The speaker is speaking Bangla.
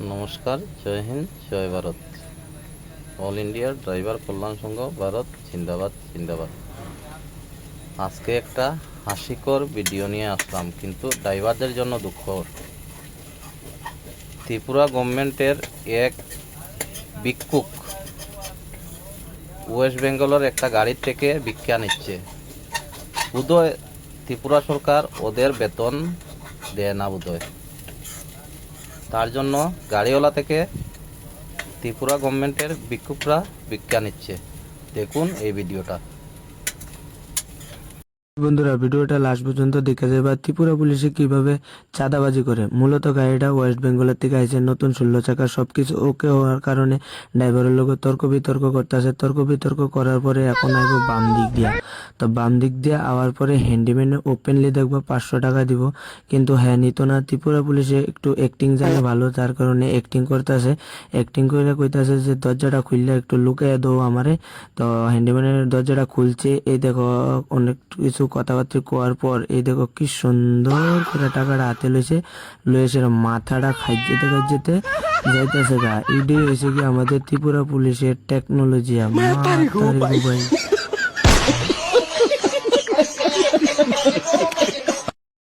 নমস্কার, জয় হিন্দ, জয় ভারত। অল ইন্ডিয়া ড্রাইভার কল্যাণ সংঘ ভারত জিন্দাবাদ জিন্দাবাদ। আজকে একটা হাস্যকর ভিডিও নিয়ে আসলাম, কিন্তু ড্রাইভারদের জন্য দুঃখ। ত্রিপুরা গভর্নমেন্টের এক ভিক্ষুক ওয়েস্ট বেঙ্গলের একটা গাড়ির থেকে ভিক্ষা নিচ্ছে। বোধহয় ত্রিপুরা সরকার ওদের বেতন দেয় না বোধহয়, তার জন্য গাড়িওয়ালা থেকে ত্রিপুরা গভর্নমেন্টের ভিক্ষুকরা ভিক্ষা নিচ্ছে। দেখুন এই ভিডিওটা। বন্ধুরা, ভিডিওটা লাস্ট পর্যন্ত দেখে যাবে। ত্রিপুরা পুলিশে কিভাবে চাঁদাবাজি করে। মূলত গাড়িটা ওয়েস্ট বেঙ্গলের থেকে আইছে, নতুন 16 চাকা, সবকিছু ওকে হওয়ার কারণে ড্রাইভারের লোক তর্ক বিতর্ক করতেছে। তর্ক বিতর্ক করার পরে এখন আইব বাম দিক দিয়া। তো বাম দিক দিয়ে আওয়ার পরে হ্যান্ডিম্যানে ওপেনলি দেখবো 500 টাকা দিব, কিন্তু হ্যাঁ নিত না। ত্রিপুরা পুলিশে একটু অ্যাক্টিং জানে ভালো, যার কারণে অ্যাক্টিং করতেছে। অ্যাক্টিং করে কইতাছে যে দরজাটা খুললে একটু লুকাইয়া দাও আমারে। তো হ্যান্ডিম্যানের দরজাটা খুলছে। এই দেখো অনেক কিছু কথাবার্তা কোয়ার পর এই দেখো কি সুন্দর করে টাকাটা হাতে লইছে। লইছে মাথাটা খাইতে খাইতে যাইতেছে গা। এটাই হয়েছে কি আমাদের ত্রিপুরা পুলিশের টেকনোলজি।